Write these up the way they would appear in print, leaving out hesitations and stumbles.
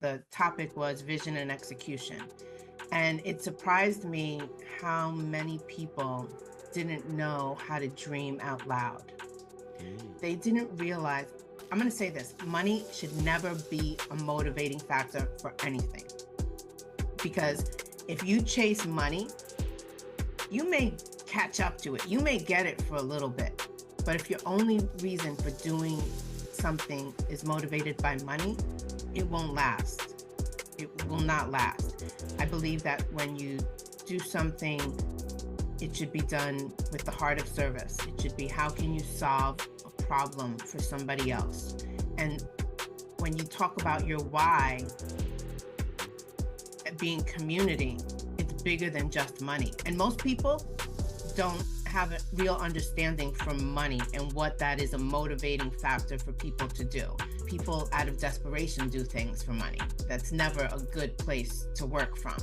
The topic was vision and execution. And it surprised me how many people didn't know how to dream out loud. They didn't realize, I'm going to say this, money should never be a motivating factor for anything. Because if you chase money, you may catch up to it. You may get it for a little bit. But if your only reason for doing something is motivated by money, it won't last. It will not last. I believe that when you do something, it should be done with the heart of service. It should be, how can you solve a problem for somebody else? And when you talk about your why being community, it's bigger than just money. And most people don't have a real understanding from money and what that is a motivating factor for people to do. People out of desperation do things for money. That's never a good place to work from.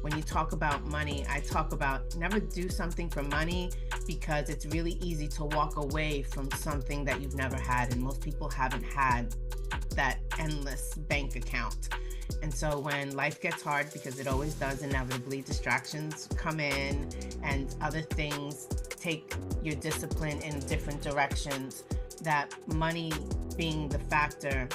When you talk about money, I talk about never do something for money, because it's really easy to walk away from something that you've never had. And most people haven't had that endless bank account. And so when life gets hard, because it always does inevitably, distractions come in and other things take your discipline in different directions, that money being the factor,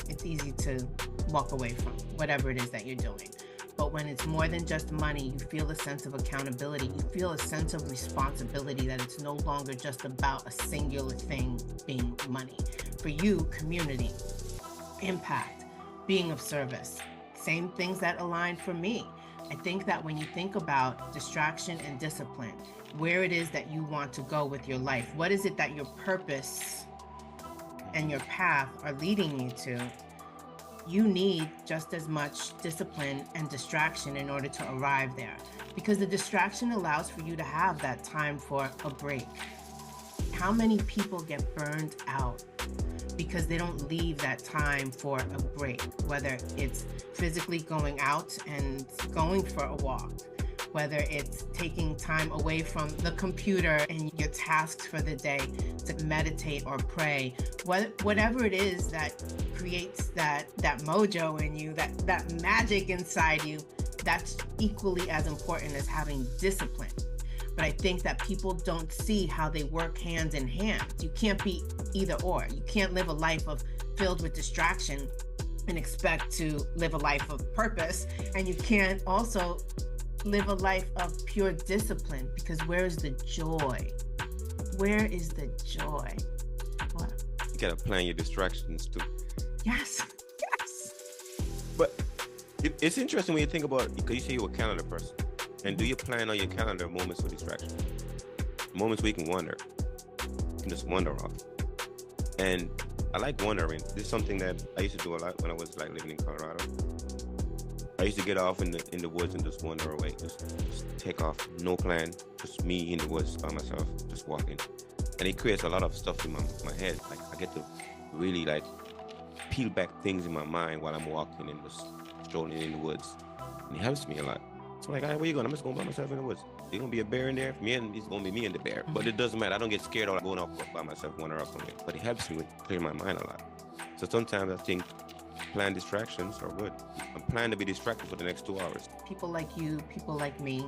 it's easy to walk away from whatever it is that you're doing. But when it's more than just money, you feel a sense of accountability. You feel a sense of responsibility, that it's no longer just about a singular thing being money. For you, community, impact, being of service, same things that align for me. I think that when you think about distraction and discipline, where it is that you want to go with your life, what is it that your purpose and your path are leading you to, you need just as much discipline and distraction in order to arrive there. Because the distraction allows for you to have that time for a break. How many people get burned out because they don't leave that time for a break, whether it's physically going out and going for a walk, whether it's taking time away from the computer and your tasks for the day to meditate or pray, whatever it is that creates that mojo in you, that magic inside you, that's equally as important as having discipline. But I think that people don't see how they work hand in hand. You can't be either or. You can't live a life filled with distraction and expect to live a life of purpose. And you can't also live a life of pure discipline, because where is the joy? Where is the joy? What? You gotta plan your distractions too. Yes, yes. But it's interesting when you think about it, because you say you're a calendar person. And do you plan on your calendar moments for distraction? Moments where you can wander. You can just wander off. And I like wandering. This is something that I used to do a lot when I was like living in Colorado. I used to get off in the woods and just wander away. Just take off. No plan. Just me in the woods by myself, just walking. And it creates a lot of stuff in my head. Like I get to really like peel back things in my mind while I'm walking and just strolling in the woods. And it helps me a lot. So I'm like, all right, where you going? I'm just going by myself in the woods. There's going to be a bear in there. Me and it's going to be me and the bear. But it doesn't matter. I don't get scared of going off by myself, wander off somewhere. But it helps me with clear my mind a lot. So sometimes I think planned distractions are good. I'm planning to be distracted for the next 2 hours. People like you, people like me,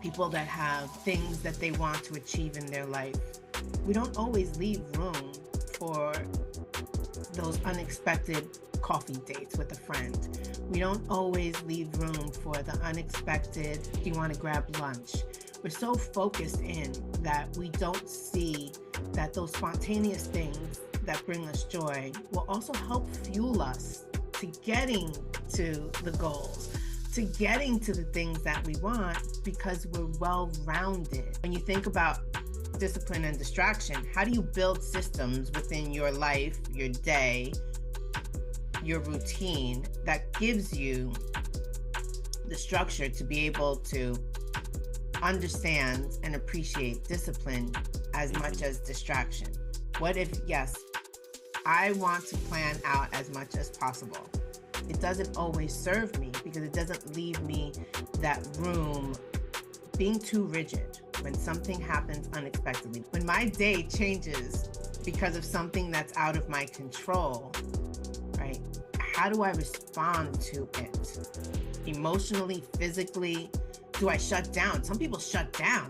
people that have things that they want to achieve in their life, we don't always leave room for those unexpected coffee dates with a friend. We don't always leave room for the unexpected, do you want to grab lunch? We're so focused in that we don't see that those spontaneous things that bring us joy will also help fuel us to getting to the goals, to getting to the things that we want, because we're well-rounded. When you think about discipline and distraction, how do you build systems within your life, your day, your routine that gives you the structure to be able to understand and appreciate discipline as much as distraction? What if, yes, I want to plan out as much as possible. It doesn't always serve me, because it doesn't leave me that room being too rigid when something happens unexpectedly. When my day changes because of something that's out of my control, right? how do I respond to it? Emotionally, physically, do I shut down? Some people shut down.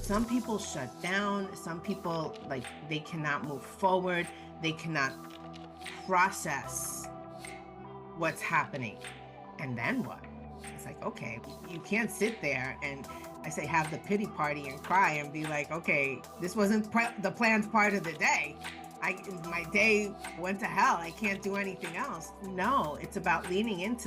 Some people shut down. Some people, like, they cannot move forward. They cannot process what's happening. And then what? It's like, okay, you can't sit there and, I say, have the pity party and cry and be like, okay, this wasn't the planned part of the day. My day went to hell. I can't do anything else. No, it's about leaning into